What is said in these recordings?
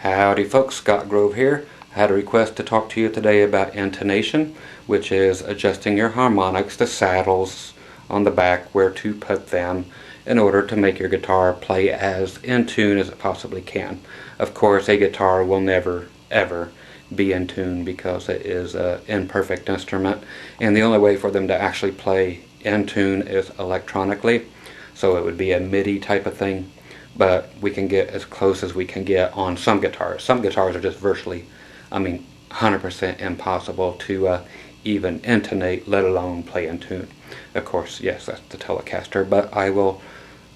Howdy folks, Scott Grove here. I had a request to talk to you today about intonation, which is adjusting your harmonics, the saddles on the back, where to put them in order to make your guitar play as in tune as it possibly can. Of course, a guitar will never ever be in tune because it is an imperfect instrument, and the only way for them to actually play in tune is electronically, so it would be a MIDI type of thing. But we can get as close as we can get on some guitars. Some guitars are just virtually, 100% impossible to even intonate, let alone play in tune. Of course, yes, that's the Telecaster, but I will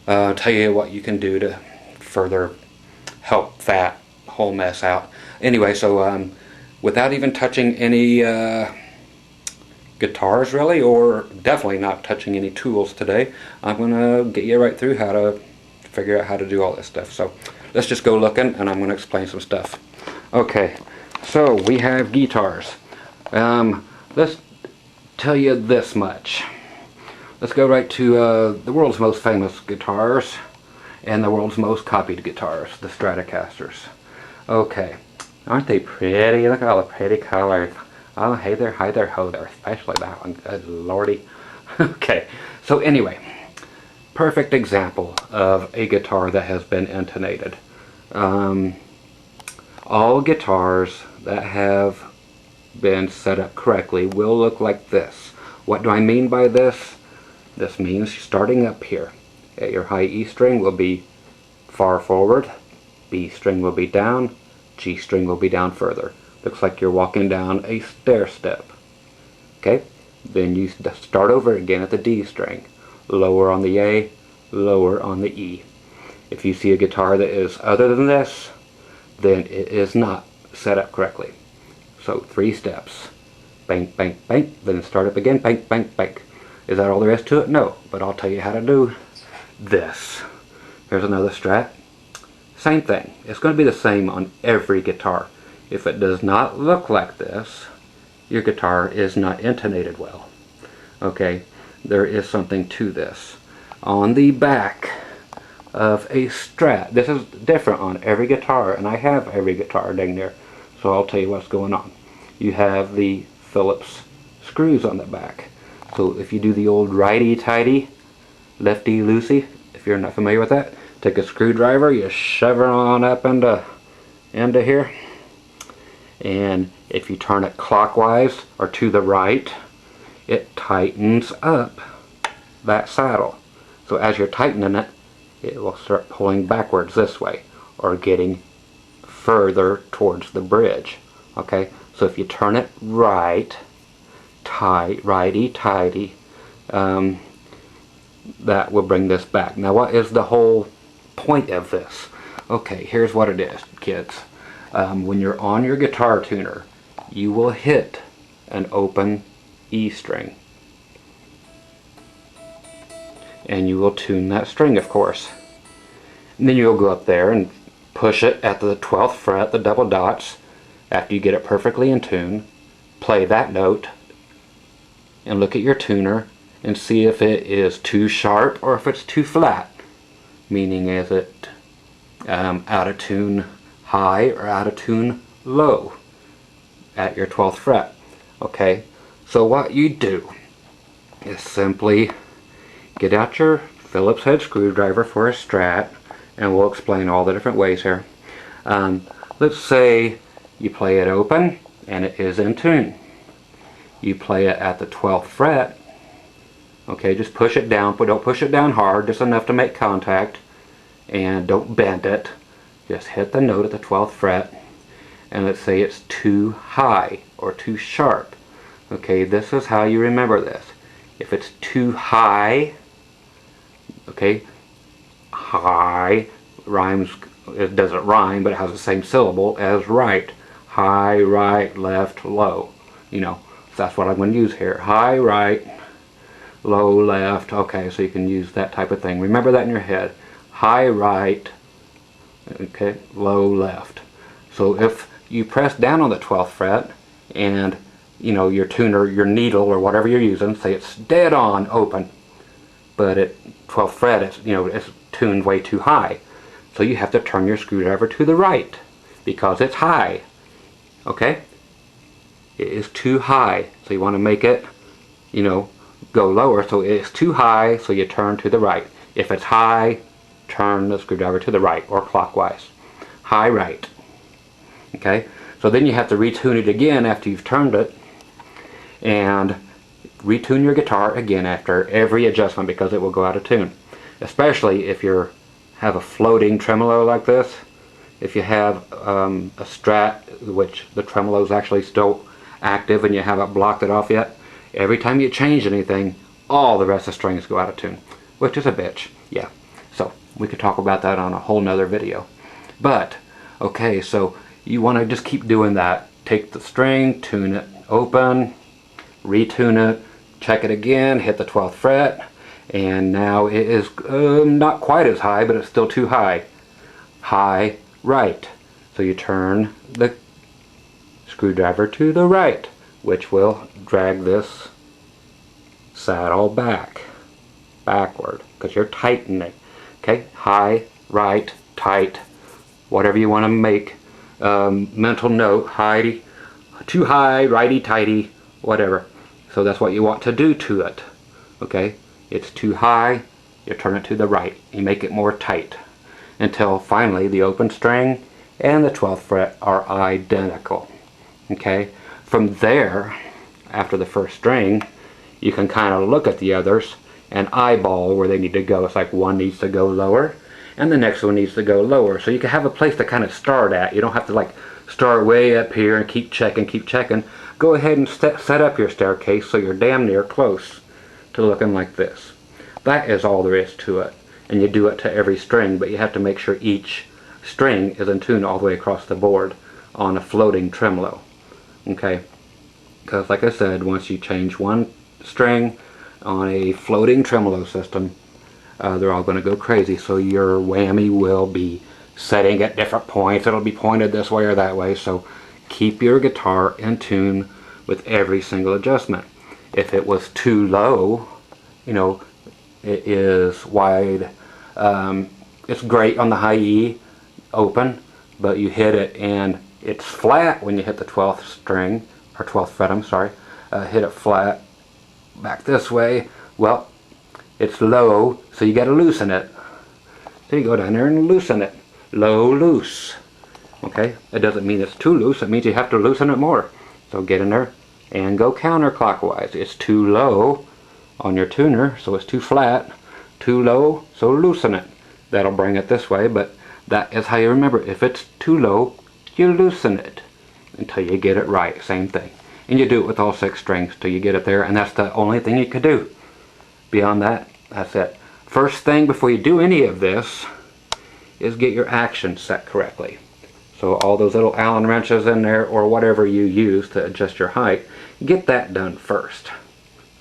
tell you what you can do to further help that whole mess out. Anyway, so without even touching any guitars really, or definitely not touching any tools today, I'm going to get you right through how to figure out how to do all this stuff. So let's just go looking, and I'm going to explain some stuff. Okay, so we have guitars. Let's tell you this much. Let's go right to the world's most famous guitars and the world's most copied guitars, the Telecasters. Okay, aren't they pretty? Look at all the pretty colors. Oh, hey there, hi there, ho there, especially that one. Good lordy. Okay, so anyway, perfect example of a guitar that has been intonated. All guitars that have been set up correctly will look like this. What do I mean by this? This means starting up here at your high E string will be far forward, B string will be down, G string will be down further. Looks like you're walking down a stair step. Okay, then you start over again at the D string. Lower on the A, lower on the E. If you see a guitar that is other than this, then it is not set up correctly. So 3 steps. Bank, bank, bank, then start up again, bank, bank, bank. Is that all there is to it? No, but I'll tell you how to do this. Here's another strat. Same thing. It's going to be the same on every guitar. If it does not look like this, your guitar is not intonated well. Okay, there is something to this. On the back of a Strat, this is different on every guitar, and I have every guitar dang near, so I'll tell you what's going on. You have the Phillips screws on the back. So if you do the old righty-tighty, lefty-loosey, if you're not familiar with that, take a screwdriver, you shove it on up into here, and if you turn it clockwise or to the right, it tightens up that saddle. So as you're tightening it, it will start pulling backwards this way, or getting further towards the bridge. Okay, so if you turn it right, righty-tighty, that will bring this back. Now what is the whole point of this? Okay, here's what it is, kids. When you're on your guitar tuner, you will hit an open E string. And you will tune that string, of course. And then you'll go up there and push it at the 12th fret, the double dots, after you get it perfectly in tune. Play that note and look at your tuner and see if it is too sharp or if it's too flat. Meaning, is it out of tune high or out of tune low at your 12th fret. Okay, so what you do is simply get out your Phillips head screwdriver for a Strat, and we'll explain all the different ways here. Let's say you play it open and it is in tune. You play it at the 12th fret. Okay, just push it down, but don't push it down hard, just enough to make contact, and don't bend it. Just hit the note at the 12th fret, and let's say it's too high or too sharp. Okay, this is how you remember this. If it's too high, okay, high rhymes, it doesn't rhyme, but it has the same syllable as right. High, right, left, low. You know, so that's what I'm going to use here. High, right, low, left. Okay, so you can use that type of thing. Remember that in your head. High, right, okay, low, left. So if you press down on the 12th fret and your tuner, your needle or whatever you're using, say it's dead on open, but at 12th fret it's tuned way too high, so you have to turn your screwdriver to the right because it's high. Okay? It is too high, so you want to make it, you know, go lower. So it's too high, so you turn to the right. If it's high, turn the screwdriver to the right or clockwise. High right. Okay? So then you have to retune it again after you've turned it, and retune your guitar again after every adjustment, because it will go out of tune. Especially if you have a floating tremolo like this. If you have a Strat, which the tremolo is actually still active and you haven't blocked it off yet, every time you change anything, all the rest of the strings go out of tune, which is a bitch. Yeah, so we could talk about that on a whole nother video. But okay, so you want to just keep doing that. Take the string, tune it open, retune it, check it again, hit the 12th fret, and now it is not quite as high, but it's still too high. High right. So you turn the screwdriver to the right, which will drag this saddle backward, because you're tightening. Okay, high, right, tight, whatever you want to make. Mental note, high, too high, righty, tighty, whatever. So that's what you want to do to it. Okay, it's too high, you turn it to the right. You make it more tight until finally the open string and the 12th fret are identical. Okay, from there, after the first string, you can kind of look at the others and eyeball where they need to go. It's like one needs to go lower and the next one needs to go lower. So you can have a place to kind of start at. You don't have to like start way up here and keep checking. Go ahead and set up your staircase so you're damn near close to looking like this. That is all there is to it. And you do it to every string, but you have to make sure each string is in tune all the way across the board on a floating tremolo. Okay? Because like I said, once you change one string on a floating tremolo system, they're all going to go crazy. So your whammy will be setting at different points. It'll be pointed this way or that way. So keep your guitar in tune with every single adjustment. If it was too low, you know, it is wide. It's great on the high E open, but you hit it and it's flat when you hit the 12th string, or 12th fret, I'm sorry. Hit it flat back this way. Well, it's low, so you got to loosen it. So you go down there and loosen it. Low, loose. Okay, it doesn't mean it's too loose, it means you have to loosen it more. So get in there and go counterclockwise. It's too low on your tuner, so it's too flat. Too low, so loosen it. That'll bring it this way, but that is how you remember. If it's too low, you loosen it until you get it right. Same thing. And you do it with all 6 strings till you get it there, and that's the only thing you can do. Beyond that, that's it. First thing before you do any of this is get your action set correctly. So all those little Allen wrenches in there, or whatever you use to adjust your height, get that done first.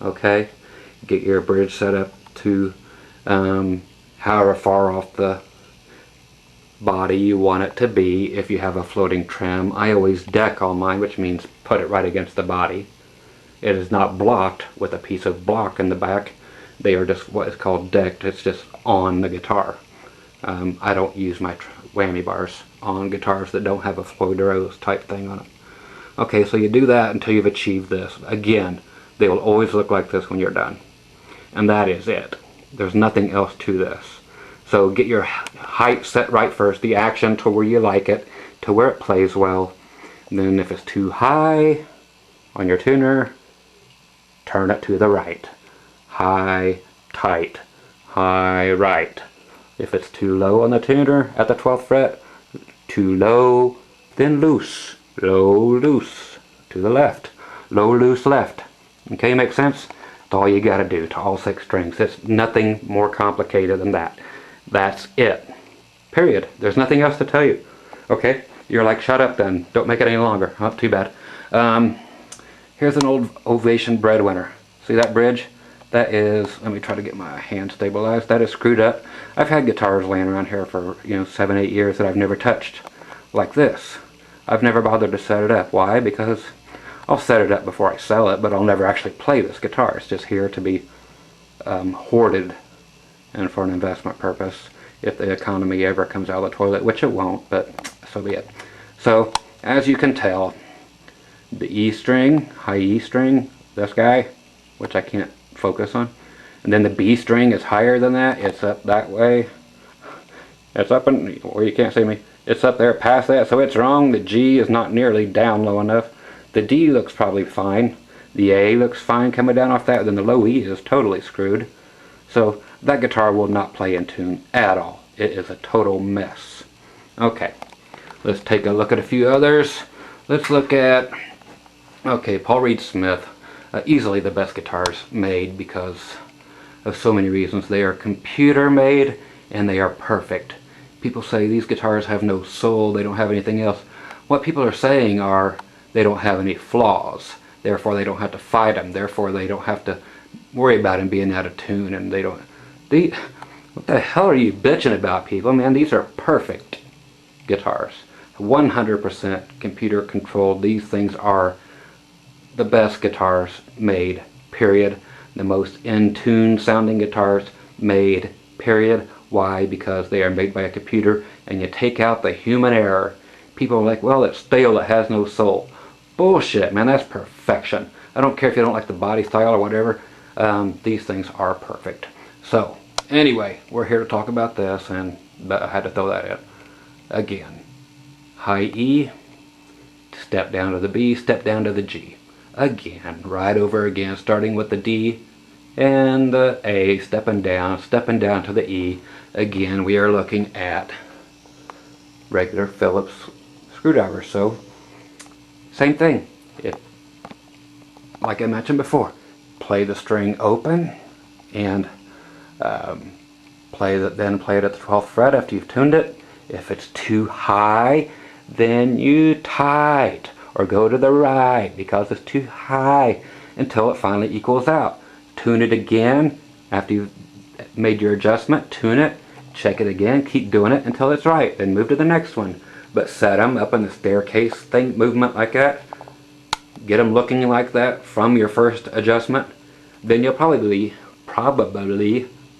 Okay? Get your bridge set up to however far off the body you want it to be. If you have a floating trim, I always deck on mine, which means put it right against the body. It is not blocked with a piece of block in the back. They are just what is called decked. It's just on the guitar. I don't use my whammy bars on guitars that don't have a Floyd Rose type thing on it. Okay, so you do that until you've achieved this. Again, they will always look like this when you're done. And that is it. There's nothing else to this. So get your height set right first, the action to where you like it, to where it plays well. And then if it's too high on your tuner, turn it to the right. High, tight, high, right. If it's too low on the tuner at the 12th fret, too low, then loose. Low, loose, to the left. Low, loose, left. Okay, make sense? That's all you got to do to all 6 strings. It's nothing more complicated than that. That's it. Period. There's nothing else to tell you. Okay? You're like, shut up then. Don't make it any longer. Oh, too bad. Here's an old Oblation breadwinner. See that bridge? That is, let me try to get my hand stabilized. That is screwed up. I've had guitars laying around here for, 7, 8 years that I've never touched. Like this. I've never bothered to set it up. Why? Because I'll set it up before I sell it, but I'll never actually play this guitar. It's just here to be hoarded and for an investment purpose if the economy ever comes out of the toilet, which it won't, but so be it. So as you can tell, the E string, high E string, this guy, which I can't focus on, and then the B string is higher than that. It's up that way. It's up and where you can't see me. It's up there past that, so it's wrong. The G is not nearly down low enough. The D looks probably fine. The A looks fine coming down off that. Then the low E is totally screwed. So that guitar will not play in tune at all. It is a total mess. Okay, let's take a look at a few others. Let's look at, okay, Paul Reed Smith. Easily the best guitars made because of so many reasons. They are computer made and they are perfect. People say these guitars have no soul, they don't have anything else. What people are saying are they don't have any flaws, therefore they don't have to fight them, therefore they don't have to worry about them being out of tune, and they don't. What the hell are you bitching about, people? Man, these are perfect guitars. 100% computer controlled. These things are the best guitars made, period. The most in tune sounding guitars made, period. Why? Because they are made by a computer and you take out the human error. People are like, well, it's stale, it has no soul. Bullshit, man, that's perfection. I don't care if you don't like the body style or whatever. These things are perfect. So, anyway, we're here to talk about this, and I had to throw that in. Again, high E, step down to the B, step down to the G. Again, right over again, starting with the D and the A, stepping down to the E. Again, we are looking at regular Phillips screwdrivers. So, same thing. Like I mentioned before, play the string open and play it at the 12th fret after you've tuned it. If it's too high, then you tight or go to the right because it's too high until it finally equals out. Tune it again after you've made your adjustment. Tune it, check it again, keep doing it until it's right. Then move to the next one. But set them up in the staircase thing movement like that. Get them looking like that from your first adjustment. Then you'll probably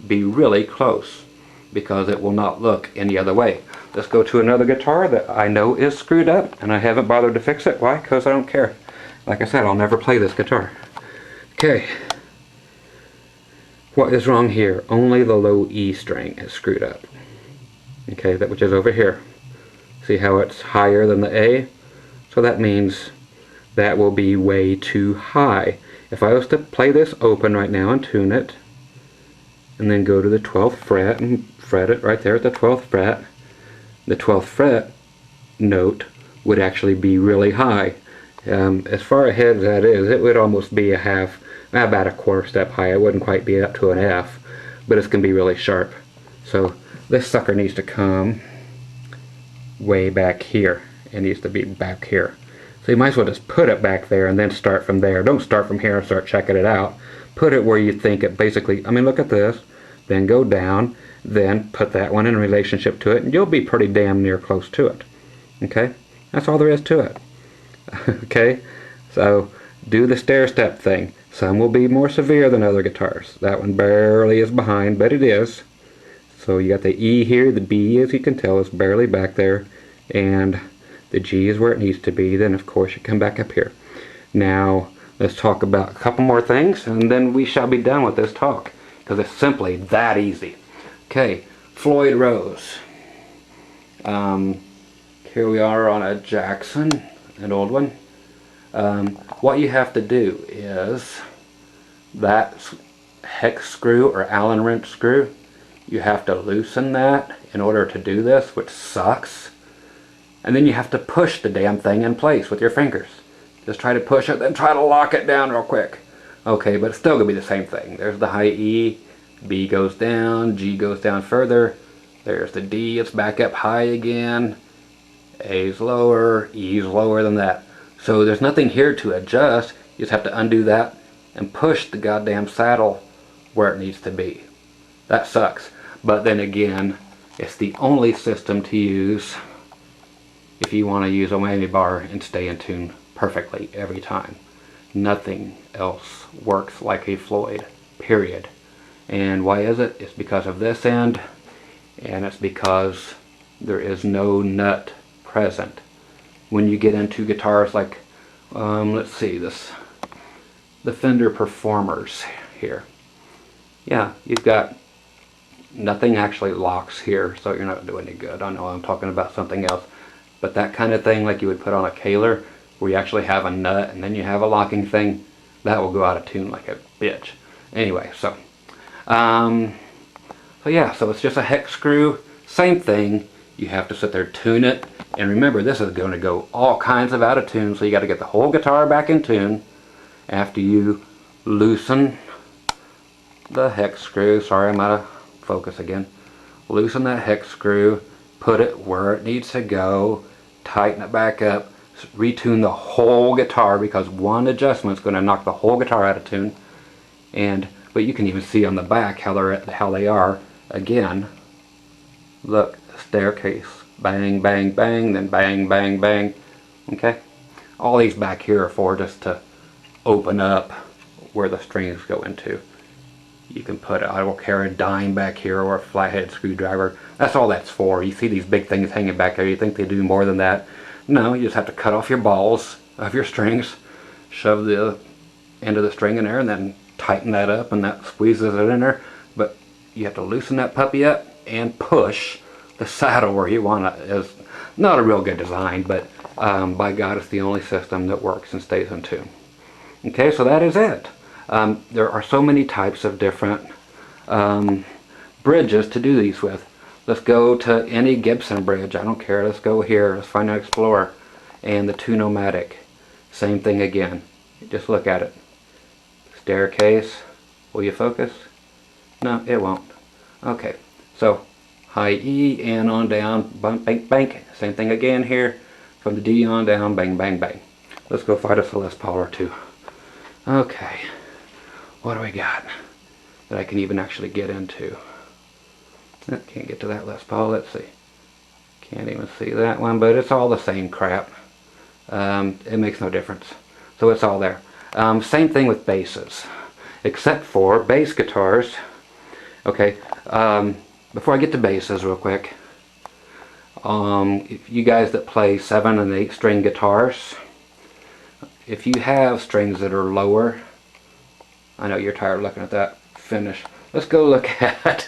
be really close because it will not look any other way. Let's go to another guitar that I know is screwed up and I haven't bothered to fix it. Why? Because I don't care. Like I said, I'll never play this guitar. Okay. What is wrong here? Only the low E string is screwed up. Okay, which is over here. See how it's higher than the A? So that means that will be way too high. If I was to play this open right now and tune it, and then go to the 12th fret and fret it right there at the 12th fret, the 12th fret note would actually be really high. As far ahead as that is, it would almost be about a quarter step high. It wouldn't quite be up to an F, but it's going to be really sharp. So this sucker needs to come way back here. It needs to be back here. So you might as well just put it back there and then start from there. Don't start from here and start checking it out. Put it where you think it basically, I mean, look at this, then go down, then put that one in relationship to it, and you'll be pretty damn near close to it. Okay? That's all there is to it. Okay? So do the stair step thing. Some will be more severe than other guitars. That one barely is behind, but it is. So you got the E here, the B, as you can tell, is barely back there, and the G is where it needs to be. Then of course you come back up here. Now let's talk about a couple more things and then we shall be done with this talk because it's simply that easy. Okay, Floyd Rose. Here we are on a Jackson, an old one. What you have to do is that hex screw or Allen wrench screw, you have to loosen that in order to do this, which sucks. And then you have to push the damn thing in place with your fingers. Just try to push it, then try to lock it down real quick. Okay, but it's still going to be the same thing. There's the high E, B goes down, G goes down further. There's the D, it's back up high again. A's lower, E's lower than that. So there's nothing here to adjust. You just have to undo that and push the goddamn saddle where it needs to be. That sucks. But then again, it's the only system to use if you want to use a whammy bar and stay in tune perfectly every time. Nothing else works like a Floyd, period. And why is it? It's because of this end, and it's because there is no nut present. when you get into guitars like, let's see, the Fender Performers here. Yeah, you've got nothing actually locks here, so you're not doing any good. I know I'm talking about something else, but that kind of thing like you would put on a Kaler, where you actually have a nut and then you have a locking thing, that will go out of tune like a bitch. Anyway, so yeah, so it's just a hex screw, same thing. You have to sit there, tune it, and remember this is going to go all kinds of out of tune, so you got to get the whole guitar back in tune after you loosen the hex screw. Sorry, I'm out of focus again. Loosen that hex screw, put it where it needs to go, tighten it back up, retune the whole guitar, because one adjustment is going to knock the whole guitar out of tune. But you can even see on the back how they are. Again, look, staircase, bang, bang, bang, then bang, bang, bang. Okay, all these back here are for just to open up where the strings go into. You can put, I will carry a dime back here or a flathead screwdriver. That's all that's for. You see these big things hanging back there, you think they do more than that. No, you just have to cut off your balls of your strings, shove the end of the string in there, and then tighten that up, and that squeezes it in there. But you have to loosen that puppy up and push the saddle where you want it. It's not a real good design, but by God, it's the only system that works and stays in tune. Okay, so that is it. There are so many types of different bridges to do these with. Let's go to any Gibson bridge. I don't care. Let's go here. Let's find an Explorer. And the Tune-O-Matic. Same thing again. Just look at it. Staircase. Will you focus? No, it won't. Okay. So, high E and on down. Bang, bang, bang. Same thing again here. From the D on down. Bang, bang, bang. Let's go find a Les Paul or two. Okay. What do we got that I can even actually get into? Can't get to that Les Paul. Let's see. Can't even see that one, but it's all the same crap. It makes no difference. So it's all there. Same thing with basses, except for bass guitars. Okay, before I get to basses real quick, if you guys that play 7 and 8 string guitars, if you have strings that are lower, I know you're tired of looking at that finish. Let's go look at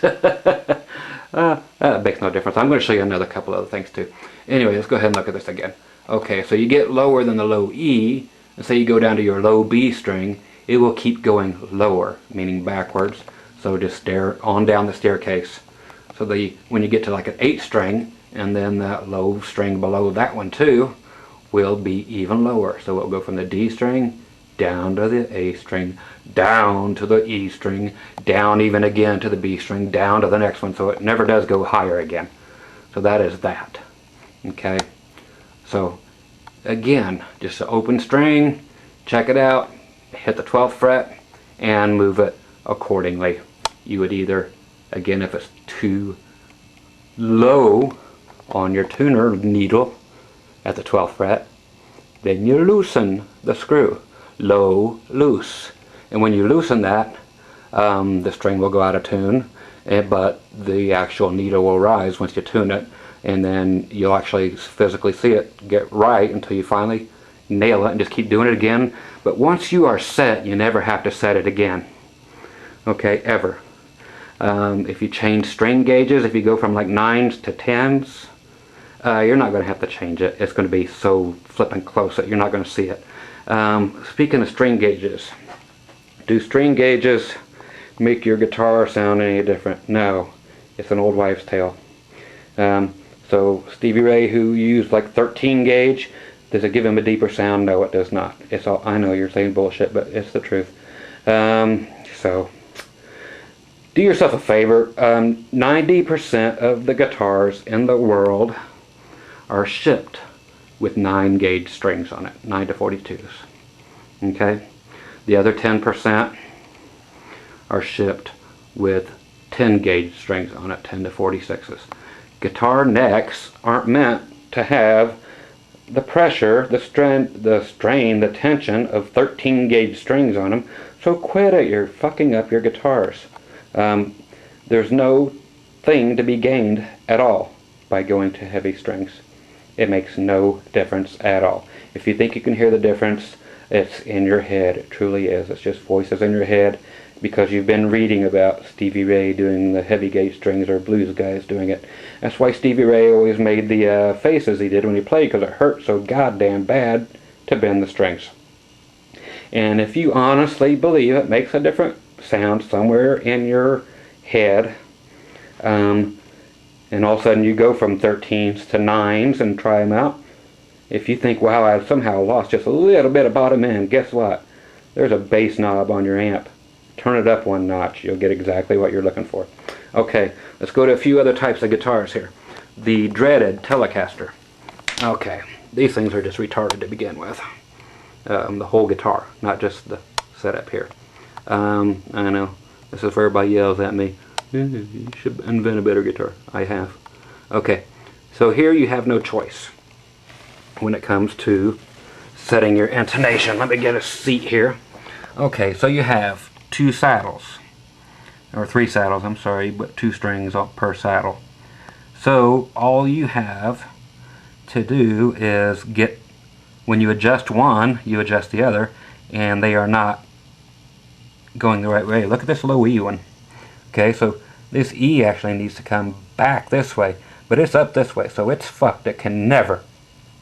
that makes no difference. I'm going to show you another couple other things too. Anyway, let's go ahead and look at this again. Okay, so you get lower than the low E, and say you go down to your low B string, it will keep going lower, meaning backwards. So just stare on down the staircase. So when you get to like an 8 string, and then that low string below that one too will be even lower. So it'll go from the D string down to the A string, down to the E string, down even again to the B string, down to the next one, so it never does go higher again. So that is that. Okay, so again, just an open string, check it out, hit the 12th fret and move it accordingly. You would either, again, if it's too low on your tuner needle at the 12th fret, then you loosen the screw. Low, loose. And when you loosen that, the string will go out of tune, but the actual needle will rise once you tune it, and then you'll actually physically see it get right until you finally nail it and just keep doing it again. But once you are set, you never have to set it again. Okay, ever. If you change string gauges, if you go from like 9s to 10s, you're not going to have to change it. It's going to be so flipping close that you're not going to see it. Speaking of string gauges, do string gauges make your guitar sound any different? No, it's an old wives' tale. So Stevie Ray, who used like 13 gauge, does it give him a deeper sound? No, it does not. It's all, I know you're saying bullshit, but it's the truth. So do yourself a favor. 90% of the guitars in the world are shipped with 9 gauge strings on it, 9 to 42s. Okay, the other 10% are shipped with 10 gauge strings on it, 10 to 46s. Guitar necks aren't meant to have the pressure, the strain, the tension of 13 gauge strings on them. So quit it, you're fucking up your guitars. There's no thing to be gained at all by going to heavy strings. It makes no difference at all. If you think you can hear the difference, it's in your head. It truly is. It's just voices in your head because you've been reading about Stevie Ray doing the heavy gauge strings, or blues guys doing it. That's why Stevie Ray always made the faces he did when he played, because it hurt so goddamn bad to bend the strings. And if you honestly believe it makes a different sound somewhere in your head, and all of a sudden you go from 13s to 9s and try them out, if you think, wow, I've somehow lost just a little bit of bottom end, guess what? There's a bass knob on your amp. Turn it up one notch. You'll get exactly what you're looking for. Okay, let's go to a few other types of guitars here. The dreaded Telecaster. Okay, these things are just retarded to begin with. The whole guitar, not just the setup here. I know, this is where everybody yells at me, you should invent a better guitar. I have. Okay, so here you have no choice when it comes to setting your intonation. Let me get a seat here. Okay, so you have 2 saddles, or 3 saddles, I'm sorry, but 2 strings per saddle. So all you have to do is get, when you adjust one, you adjust the other, and they are not going the right way. Look at this low E one. Okay, so this E actually needs to come back this way, but it's up this way, so it's fucked. It can never,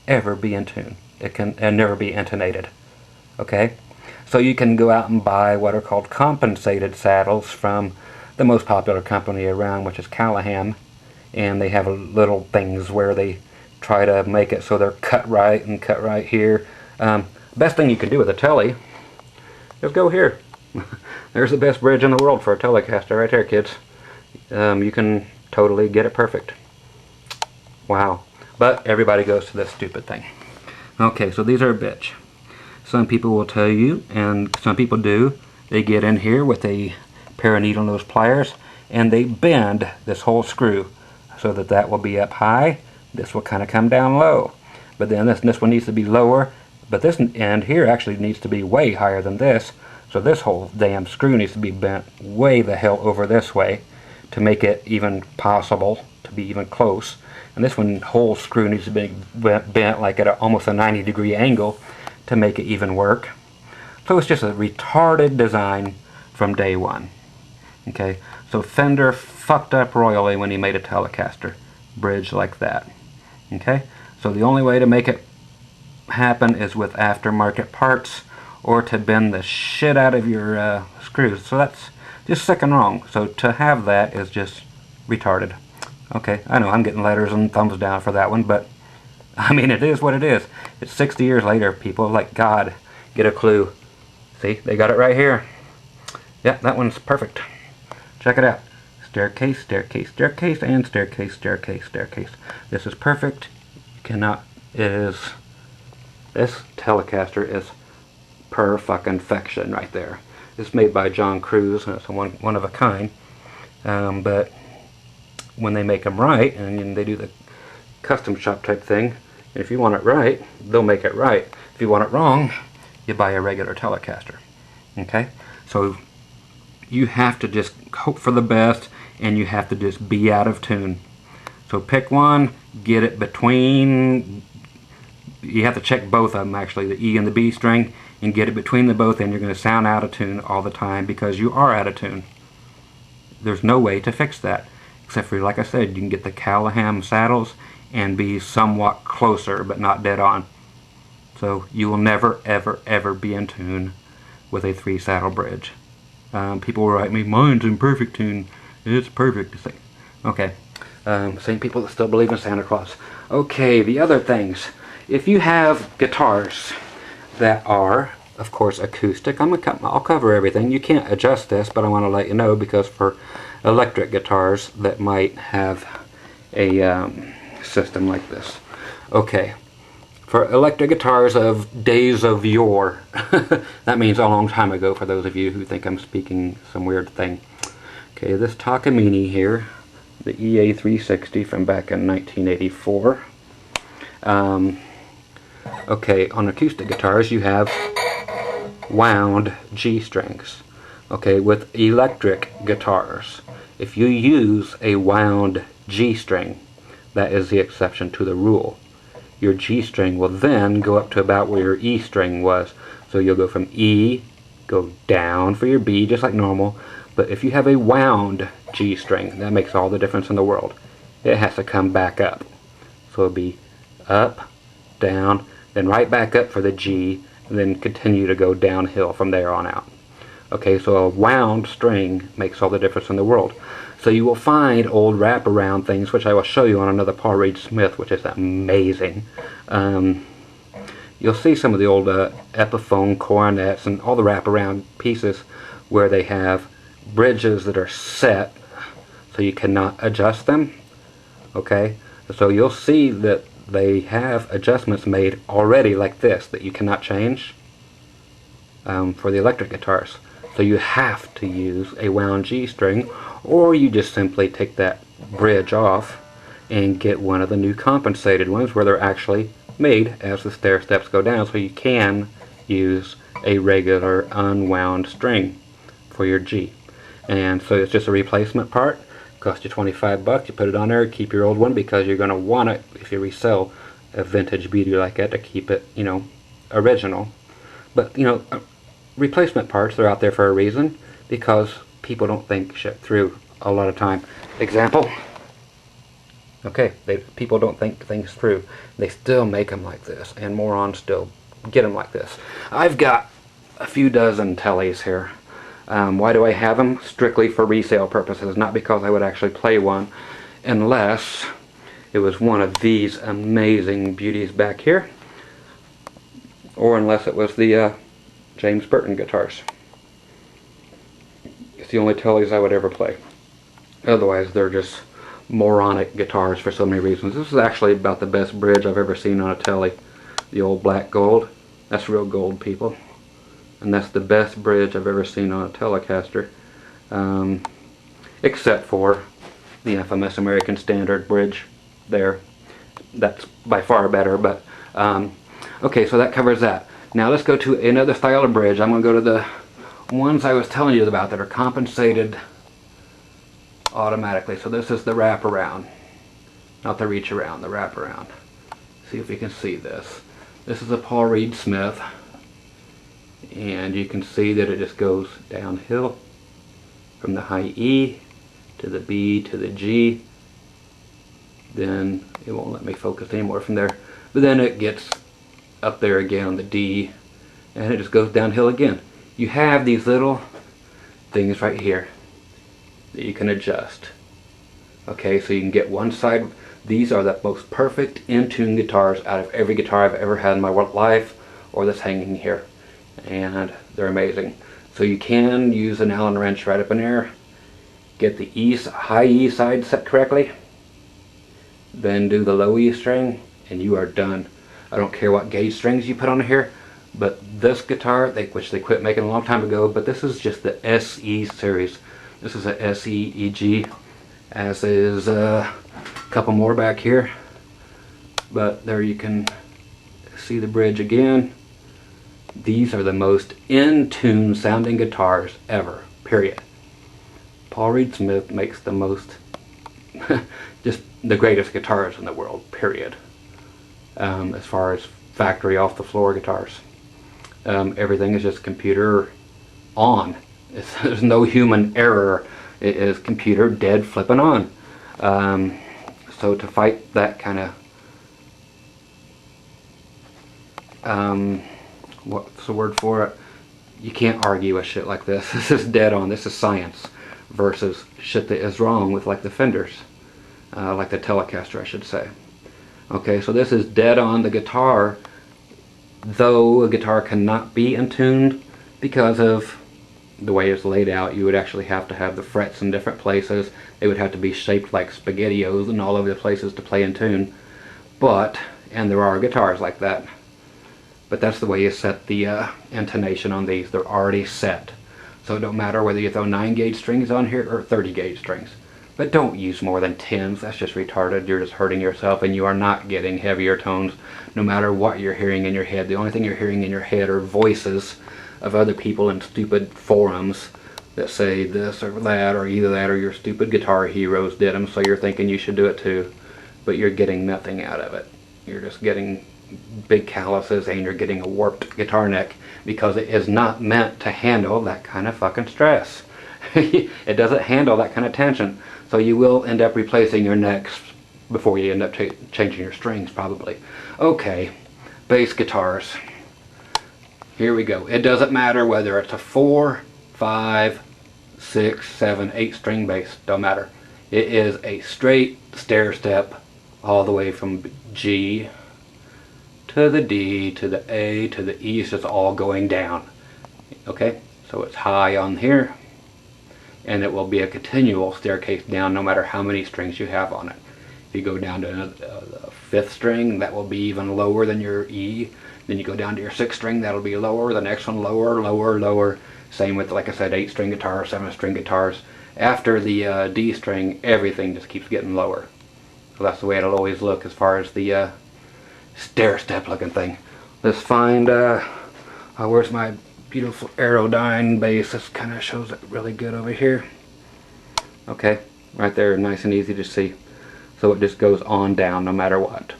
ever be in tune. It can never be intonated. Okay? So you can go out and buy what are called compensated saddles from the most popular company around, which is Callahan, and they have little things where they try to make it so they're cut right and cut right here. Best thing you can do with a Tele is go here. There's the best bridge in the world for a Telecaster right there, kids. You can totally get it perfect. Wow. But everybody goes to this stupid thing. Okay, so these are a bitch. Some people will tell you, and some people do, they get in here with a pair of needle nose pliers and they bend this whole screw so that that will be up high. This will kind of come down low. But then this one needs to be lower, but this end here actually needs to be way higher than this. So this whole damn screw needs to be bent way the hell over this way to make it even possible to be even close. And this whole screw needs to be bent like at almost a 90-degree angle to make it even work. So it's just a retarded design from day one. Okay, so Fender fucked up royally when he made a Telecaster bridge like that. Okay, so the only way to make it happen is with aftermarket parts, or to bend the shit out of your screws. So that's just sick and wrong. So to have that is just retarded. Okay, I know I'm getting letters and thumbs down for that one, but I mean, it is what it is. It's 60 years later. People like God get a clue. See, they got it right here. Yeah, that one's perfect. Check it out. Staircase, staircase, staircase, and staircase, staircase, staircase. This is perfect. You cannot, this Telecaster is per-fucking-fection right there. It's made by John Cruz, and it's one of a kind. But when they make them right, and they do the custom shop type thing, and if you want it right, they'll make it right. If you want it wrong, you buy a regular Telecaster. Okay? So you have to just hope for the best, and you have to just be out of tune. So pick one, get it between, you have to check both of them actually, the E and the B string, and get it between the both, and you're going to sound out of tune all the time because you are out of tune. There's no way to fix that, except for, like I said, you can get the Callahan saddles and be somewhat closer, but not dead on. So you will never, ever, ever be in tune with a 3-saddle bridge. People will write me, mine's in perfect tune. It's perfect. It's like, okay. Same people that still believe in Santa Claus. Okay, the other things. If you have guitars that are, of course, acoustic, I'll cover everything. You can't adjust this, but I want to let you know, because for electric guitars that might have a system like this. Okay, for electric guitars of days of yore, that means a long time ago for those of you who think I'm speaking some weird thing. Okay, this Takamine here, the EA360 from back in 1984. Okay, on acoustic guitars you have wound G strings. Okay, with electric guitars, if you use a wound G string, that is the exception to the rule. your G string will then go up to about where your E string was. So you'll go from E, go down for your B just like normal, but if you have a wound G string, that makes all the difference in the world. It has to come back up. So it'll be up, down, then right back up for the G, and then continue to go downhill from there on out. Okay, so a wound string makes all the difference in the world. So you will find old wraparound things, which I will show you on another Paul Reed Smith, which is amazing. You'll see some of the old Epiphone cornets and all the wraparound pieces where they have bridges that are set so you cannot adjust them. Okay, so you'll see that they have adjustments made already like this that you cannot change for the electric guitars. So you have to use a wound G string, or you just simply take that bridge off and get one of the new compensated ones where they're actually made as the stair steps go down, so you can use a regular unwound string for your G. And so it's just a replacement part. Cost you 25 bucks. You put it on there, keep your old one, because you're going to want it if you resell a vintage beauty like that to keep it, you know, original. But, you know, replacement parts are out there for a reason, because people don't think shit through a lot of time. Example, okay, people don't think things through. They still make them like this, and morons still get them like this. I've got a few dozen tellies here. Why do I have them? Strictly for resale purposes, not because I would actually play one, unless it was one of these amazing beauties back here, or unless it was the James Burton guitars. It's the only tellies I would ever play. Otherwise, they're just moronic guitars for so many reasons. This is actually about the best bridge I've ever seen on a telly. The old black gold. That's real gold, people. And that's the best bridge I've ever seen on a Telecaster. Except for the infamous American Standard bridge there. That's by far better, but okay, so that covers that. Now let's go to another style of bridge. I'm going to go to the ones I was telling you about that are compensated automatically. So this is the wraparound, not the reach around, the wraparound. See if we can see this. This is a Paul Reed Smith, and you can see that it just goes downhill from the high E to the B to the G. Then it won't let me focus anymore from there, but then it gets up there again on the D, and it just goes downhill again. You have these little things right here that you can adjust. Okay, so you can get one side. These are the most perfect in-tune guitars out of every guitar I've ever had in my life, or that's hanging here, and they're amazing. So you can use an Allen wrench right up in there, get the high E side set correctly, then do the low E string, and you are done. I don't care what gauge strings you put on here, but this guitar, which they quit making a long time ago, but this is just the SE series. This is a SE EG, as is a couple more back here. But there you can see the bridge again. These are the most in-tune sounding guitars ever, period. Paul Reed Smith makes the most, just the greatest guitars in the world, period. As far as factory off the floor guitars. Everything is just computer on. There's no human error. It is computer dead flipping on. So to fight that kind of, what's the word for it? You can't argue with shit like this. This is dead on. This is science versus shit that is wrong with like the Fenders, like the Telecaster, I should say. Okay, so this is dead on the guitar, though a guitar cannot be intuned because of the way it's laid out. You would actually have to have the frets in different places. They would have to be shaped like SpaghettiOs and all over the places to play in tune. But, and there are guitars like that, but that's the way you set the intonation on these. They're already set. So it don't matter whether you throw 9 gauge strings on here or 30 gauge strings. But don't use more than 10s. That's just retarded. You're just hurting yourself, and you are not getting heavier tones no matter what you're hearing in your head. The only thing you're hearing in your head are voices of other people in stupid forums that say this or that, or either that or your stupid guitar heroes did them, so you're thinking you should do it too, but you're getting nothing out of it. you're just getting big calluses and you're getting a warped guitar neck, because it is not meant to handle that kind of fucking stress. It doesn't handle that kind of tension, so you will end up replacing your necks before you end up changing your strings probably. Okay, bass guitars. Here we go. It doesn't matter whether it's a 4, 5, 6, 7, 8 string bass, don't matter. It is a straight stair step all the way from G to the D to the A to the E. It's just all going down. Okay, so it's high on here, and it will be a continual staircase down no matter how many strings you have on it. If you go down to a 5th string, that will be even lower than your E. Then you go down to your 6th string, that'll be lower. The next one lower, lower, lower. Same with, like I said, 8 string guitars, 7 string guitars. After the D string, everything just keeps getting lower. So that's the way it'll always look as far as the stair step looking thing. Let's find, where's my beautiful Aerodyne bass? This kind of shows it really good over here. Okay, right there, nice and easy to see. So it just goes on down no matter what.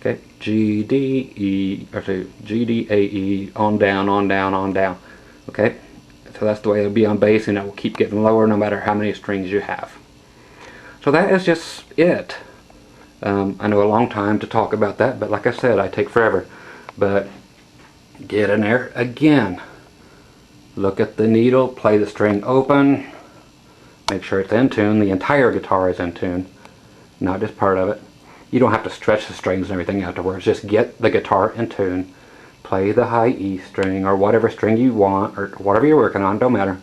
Okay, G, D, E, or say G, D, A, E, on down, on down, on down. Okay, so that's the way it'll be on bass, and it will keep getting lower no matter how many strings you have. So that is just it. I know a long time to talk about that, but like I said, I take forever. But get in there again. Look at the needle, play the string open, make sure it's in tune. The entire guitar is in tune, not just part of it. You don't have to stretch the strings and everything afterwards. Just get the guitar in tune. Play the high E string or whatever string you want, or whatever you're working on, don't matter.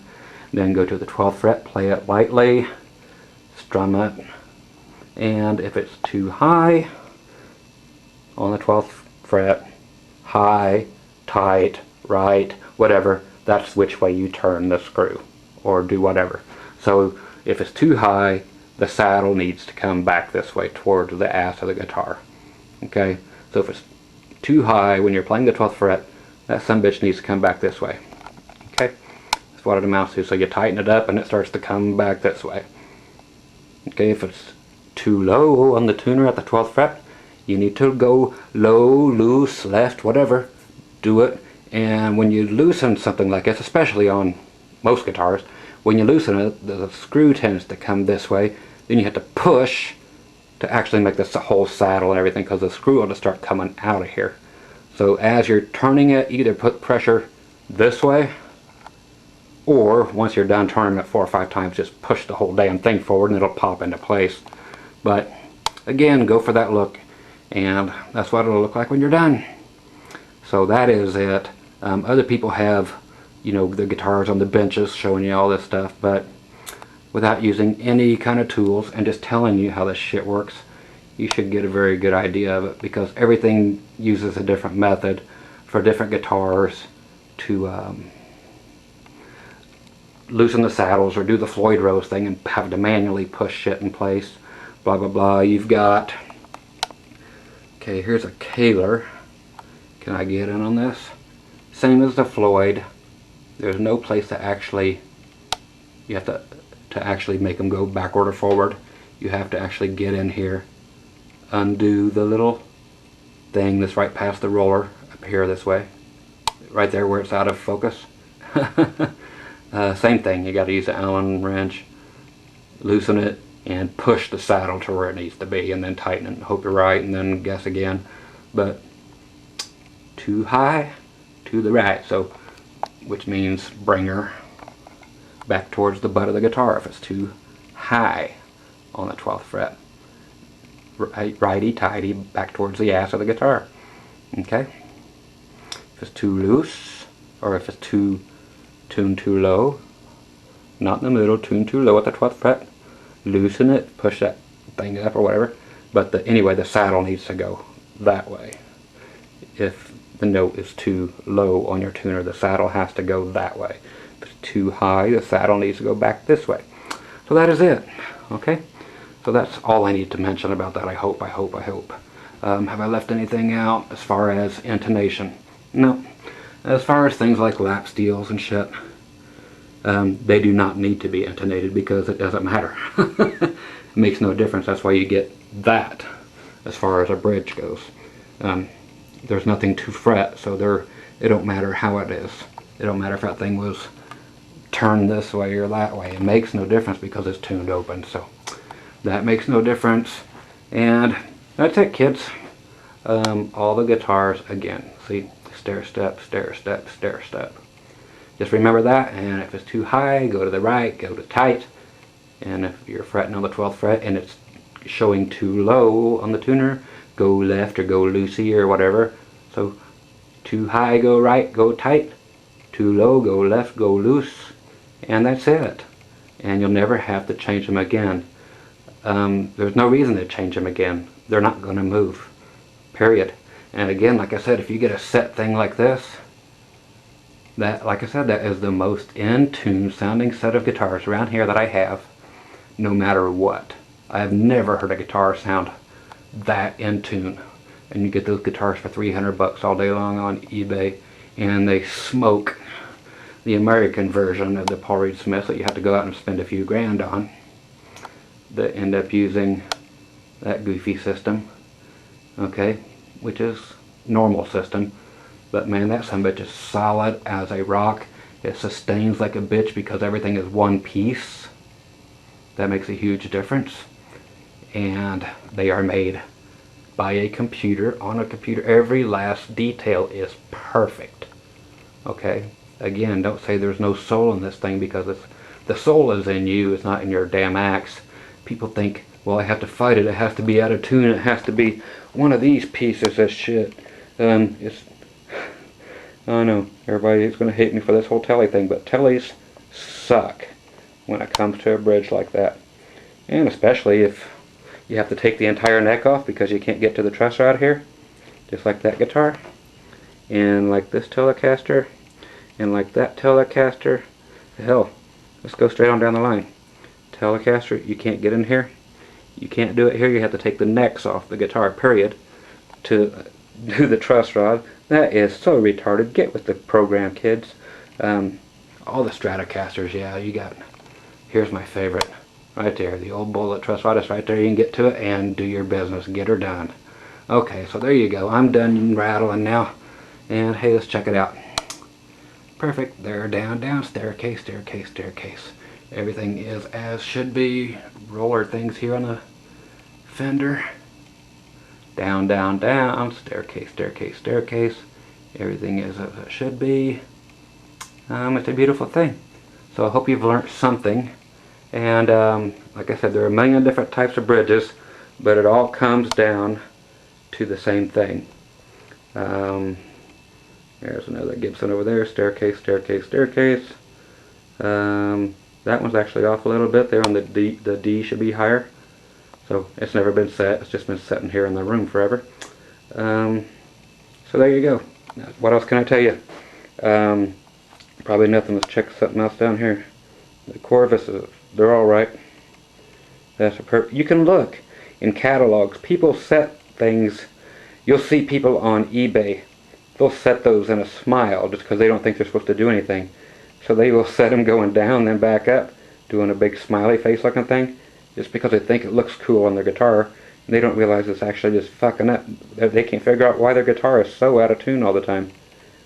Then go to the 12th fret, play it lightly, strum it, and if it's too high on the 12th fret, high, tight, right, whatever, that's which way you turn the screw or do whatever. So if it's too high, the saddle needs to come back this way towards the ass of the guitar. Okay, so if it's too high when you're playing the 12th fret, that sumbitch needs to come back this way. Okay, that's what it amounts to. So you tighten it up and it starts to come back this way. Okay, if it's too low on the tuner at the 12th fret, you need to go low, loose, left, whatever, do it. And when you loosen something like this, especially on most guitars, when you loosen it, the screw tends to come this way. Then you have to push to actually make this whole saddle and everything, because the screw will just start coming out of here. So as you're turning it, either put pressure this way, or once you're done turning it 4 or 5 times, just push the whole damn thing forward and it'll pop into place. But again, go for that look, and that's what it'll look like when you're done. So that is it. Other people have, you know, the guitars on the benches showing you all this stuff, but without using any kind of tools and just telling you how this shit works, you should get a very good idea of it, because everything uses a different method for different guitars to loosen the saddles or do the Floyd Rose thing and have to manually push shit in place, blah blah blah. You've got, okay, here's a Kaler. Can I get in on this? Same as the Floyd. There's no place to actually, you have to actually make them go backward or forward. You have to actually get in here, undo the little thing that's right past the roller up here this way, right there where it's out of focus. Same thing, you got to use the Allen wrench, loosen it, and push the saddle to where it needs to be, and then tighten it and hope you're right, and then guess again. But too high, to the right, so which means bring her back towards the butt of the guitar if it's too high on the 12th fret. Righty tighty back towards the ass of the guitar. Okay? If it's too loose, or if it's too tuned too low, not in the middle, tuned too low at the 12th fret, loosen it, push that thing up or whatever. But anyway, the saddle needs to go that way. If the note is too low on your tuner, the saddle has to go that way. If it's too high, the saddle needs to go back this way. So that is it. Okay? So that's all I need to mention about that. I hope. Have I left anything out as far as intonation? No. As far as things like lap steels and shit, they do not need to be intonated because it doesn't matter. It makes no difference. That's why you get that as far as a bridge goes. There's nothing to fret, so it don't matter how it is. It don't matter if that thing was turned this way or that way. It makes no difference because it's tuned open. So that makes no difference. And that's it, kids. All the guitars again. See, stair step, stair step, stair step. Just remember that, and if it's too high, go to the right, go to tight. And if you're fretting on the 12th fret and it's showing too low on the tuner, go left or go loosey or whatever. So too high, go right, go tight. Too low, go left, go loose. And that's it. And you'll never have to change them again. There's no reason to change them again. They're not going to move. Period. And again, like I said, if you get a set thing like this, that, like I said, that is the most in tune sounding set of guitars around here that I have, no matter what. I have never heard a guitar sound that in tune. And you get those guitars for $300 all day long on eBay, and they smoke the American version of the Paul Reed Smiths that you have to go out and spend a few grand on, that end up using that goofy system, okay, which is normal system. But man, that sumbitch is solid as a rock. It sustains like a bitch because everything is one piece. That makes a huge difference. And they are made by a computer, on a computer. Every last detail is perfect. Okay? Again, don't say there's no soul in this thing, because the soul is in you, it's not in your damn axe. People think, well, I have to fight it, it has to be out of tune, it has to be one of these pieces of shit. I know, everybody's going to hate me for this whole Tele thing, but Teles suck when it comes to a bridge like that. And especially if you have to take the entire neck off because you can't get to the truss rod here, just like that guitar, and like this Telecaster, and like that Telecaster. Hell, let's go straight on down the line. Telecaster, you can't get in here. You can't do it here. You have to take the necks off the guitar, period, to do the truss rod. That is so retarded. Get with the program, kids. All the Telecasters, yeah, you got. Here's my favorite, right there. The old bullet truss rod is right there. You can get to it and do your business. Get her done. Okay, so there you go. I'm done rattling now. And hey, let's check it out. Perfect. There, down, down, staircase, staircase, staircase. Everything is as should be. Roller things here on the fender. Down, down, down, staircase, staircase, staircase. Everything is as it should be. It's a beautiful thing. So I hope you've learned something. And like I said, there are a million different types of bridges, but it all comes down to the same thing. There's another Gibson over there. Staircase, staircase, staircase. That one's actually off a little bit there on the D. The D should be higher. So it's never been set. It's just been sitting here in the room forever. So there you go. What else can I tell you? Probably nothing. Let's check something else down here. The Corvus, they're all right. That's a you can look in catalogs. People set things. You'll see people on eBay. They'll set those in a smile just because they don't think they're supposed to do anything. So they will set them going down, then back up, doing a big smiley face looking thing, just because they think it looks cool on their guitar. And they don't realize it's actually just fucking up. They can't figure out why their guitar is so out of tune all the time,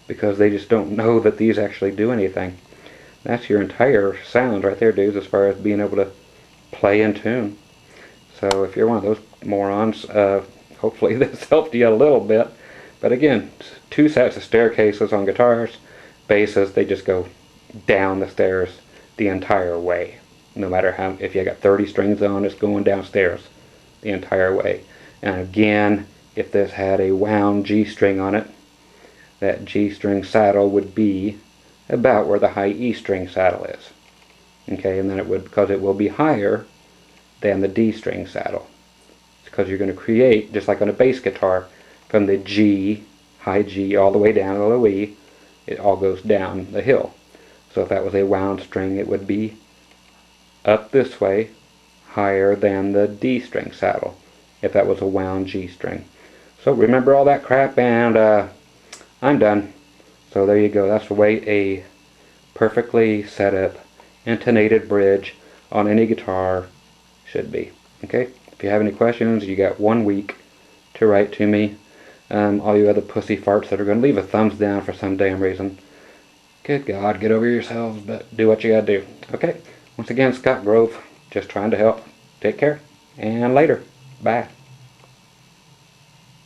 because they just don't know that these actually do anything. That's your entire sound right there, dudes, as far as being able to play in tune. So if you're one of those morons, hopefully this helped you a little bit. But again, two sets of staircases on guitars. Basses, they just go down the stairs the entire way. No matter how, if you got 30 strings on, it's going downstairs the entire way. And again, if this had a wound G string on it, that G string saddle would be about where the high E string saddle is. Okay, and then it would, because it will be higher than the D string saddle. It's because you're going to create, just like on a bass guitar, from the G, high G, all the way down to the low E, it all goes down the hill. So if that was a wound string, it would be up this way, higher than the D string saddle, if that was a wound G string. So remember all that crap, and I'm done. So there you go. That's the way a perfectly set up, intonated bridge on any guitar should be. Okay? If you have any questions, you got 1 week to write to me. All you other pussy farts that are going to leave a thumbs down for some damn reason. Good God, get over yourselves, but do what you gotta do. Okay, once again, Scott Grove, just trying to help. Take care, and later. Bye.